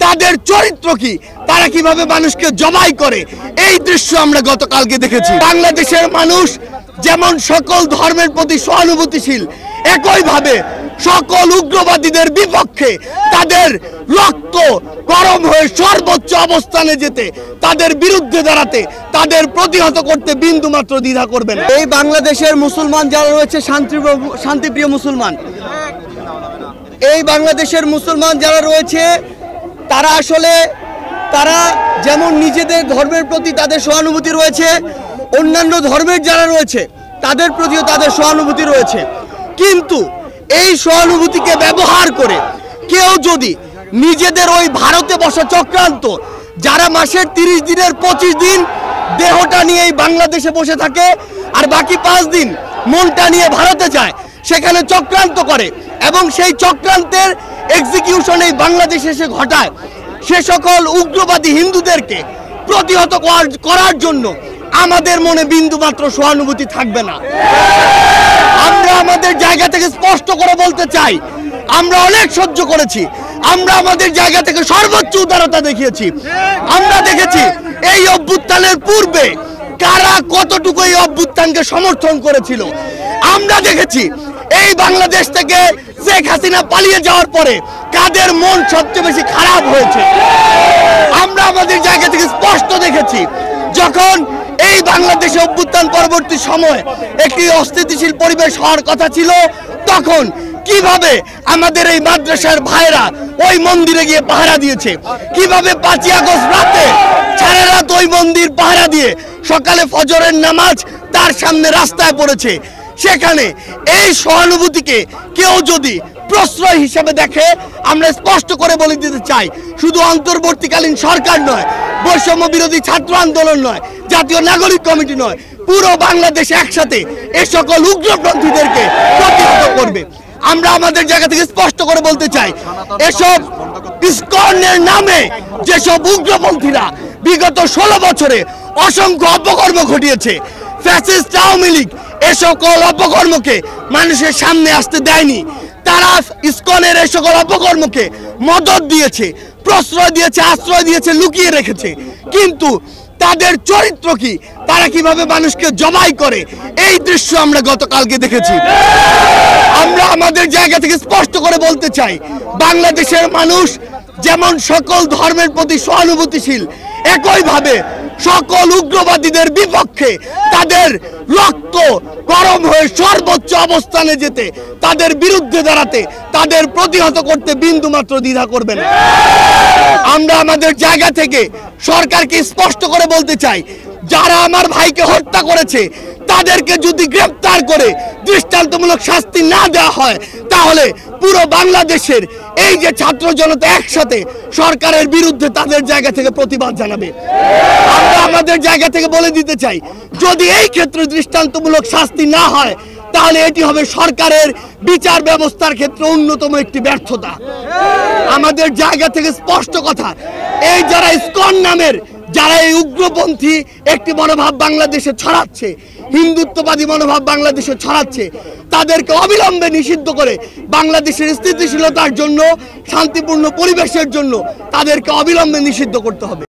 তাদের চরিত্র কি, তারা কিভাবে মানুষকে জবাই করে, এই দৃশ্য আমরা গতকালকে দেখেছি। বাংলাদেশের মানুষ যেমন সকল ধর্মের প্রতি সহানুভূতিশীল, একইভাবে সকল উগ্রবাদীদের বিপক্ষে তাদের রক্ত গরম হয়ে সর্বোচ্চ অবস্থানে যেতে, তাদের বিরুদ্ধে দাঁড়াতে, তাদের প্রতিহত করতে বিন্দুমাত্র দ্বিধা করবে না। এই বাংলাদেশের মুসলমান যারা রয়েছে শান্তিপ্রিয় মুসলমান, এই বাংলাদেশের মুসলমান যারা রয়েছে তারা আসলে যেমন নিজেদের ধর্মের প্রতি তাদের সহানুভূতি রয়েছে, অন্যান্য ধর্মের যারা রয়েছে তাদের প্রতিও তাদের সহানুভূতি রয়েছে। কিন্তু এই সহানুভূতিকে ব্যবহার করে কেউ যদি নিজেদের ওই ভারতে বসা চক্রান্ত, যারা মাসের 30 দিনের 25 দিন দেহটা নিয়ে এই বাংলাদেশে বসে থাকে আর বাকি 5 দিন মনটা নিয়ে ভারতে যায়, সেখানে চক্রান্ত করে এবং সেই চক্রান্তের এক্সিকিউশন এই বাংলাদেশে এসে ঘটায়, সে সকল উগ্রবাদী হিন্দুদেরকে প্রতিহত করার জন্য আমাদের মনে বিন্দুমাত্র সহানুভূতি থাকবে না। আমরা আমাদের জায়গা থেকে স্পষ্ট করে বলতে চাই, আমরা অনেক সহ্য করেছি, আমরা আমাদের জায়গা থেকে সর্বোচ্চ উদারতা দেখিয়েছি। আমরা দেখেছি এই অভ্যুত্থানের পূর্বে কারা কতটুকু এই অভ্যুত্থানকে সমর্থন করেছিল। আমরা দেখেছি এই বাংলাদেশ থেকে শেখ হাসিনা পালিয়ে যাওয়ার পরে কাদের মন সবচেয়ে বেশি খারাপ হয়েছে। আমরা আমাদের জায়গা থেকে স্পষ্ট দেখেছি যখন এই বাংলাদেশে অভ্যুত্থান পরবর্তী সময় একটি অস্থিতিশীল পরিবেশ হওয়ার কথা ছিল, তখন কিভাবে আমাদের এই মাদ্রাসার ভাইরা ওই মন্দিরে গিয়ে পাহারা দিয়েছে, কিভাবে 5ই আগস্ট রাতে সারা রাত ওই মন্দির পাহারা দিয়ে সকালে ফজরের নামাজ তার সামনে রাস্তায় পড়েছে। সেখানে এই সহানুভূতিকে কেউ যদি প্রশ্রয় হিসেবে দেখে, আমরা স্পষ্ট করে বলে দিতে চাই, শুধু অন্তর্বর্তীকালীন সরকার নয়, বৈষম্য বিরোধী ছাত্র আন্দোলন নয়, জাতীয় নাগরিক কমিটি নয়, পুরো বাংলাদেশ একসাথে এ সকল উগ্রপন্থীদেরকে প্রতিহত করবে। আমরা আমাদের জায়গা থেকে স্পষ্ট করে বলতে চাই, এসব ইসকনের নামে যেসব উগ্রপন্থীরা বিগত 16 বছরে অসংখ্য অপকর্ম ঘটিয়েছে, ফ্যাসিস্ট আওয়ামী লীগ এ সকল অপকর্মকে মানুষের সামনে আসতে দেয়নি। তারা ইসকনের এই সকল অপকর্মকে মদত দিয়েছে, প্রশ্রয় দিয়েছে, আশ্রয় দিয়েছে, লুকিয়ে রেখেছে। কিন্তু তাদের চরিত্র কি, তারা কিভাবে মানুষকে জবাই করে, এই দৃশ্য আমরা গতকালকে দেখেছি। আমরা আমাদের জায়গা থেকে স্পষ্ট করে বলতে চাই, বাংলাদেশের মানুষ যেমন সকল ধর্মের প্রতি সহানুভূতিশীল, একইভাবে সকল উগ্রবাদীদের বিপক্ষে তাদের রক্ত গরম হয়ে সর্বোচ্চ অবস্থানে যেতে, তাদের বিরুদ্ধে দাঁড়াতে, তাদের প্রতিহত করতে বিন্দুমাত্র দ্বিধা করবে না। আমরা আমাদের জায়গা থেকে সরকারকে স্পষ্ট করে বলতে চাই, যারা আমার ভাইকে হত্যা করেছে তাদেরকে যদি গ্রেফতার করে দৃষ্টান্তমূলক শাস্তি না দেওয়া হয়, তাহলে পুরো বাংলাদেশের এই যে ছাত্র জনতা একসাথে সরকারের বিরুদ্ধে তাদের জায়গা থেকে প্রতিবাদ জানাবে। আমরা আমাদের জায়গা থেকে বলে দিতে চাই, যদি এই ক্ষেত্রে দৃষ্টান্তমূলক শাস্তি না হয়, তাহলে এটি হবে সরকারের বিচার ব্যবস্থার ক্ষেত্রে অন্যতম একটি ব্যর্থতা। আমাদের জায়গা থেকে স্পষ্ট কথা, এই যারা ইসকন নামের, যারা এই উগ্রপন্থী একটি মনোভাব বাংলাদেশে ছড়াচ্ছে, হিন্দুত্ববাদী মনোভাব বাংলাদেশে ছড়াচ্ছে, তাদেরকে অবিলম্বে নিষিদ্ধ করে বাংলাদেশের স্থিতিশীলতার জন্য, শান্তিপূর্ণ পরিবেশের জন্য তাদেরকে অবিলম্বে নিষিদ্ধ করতে হবে।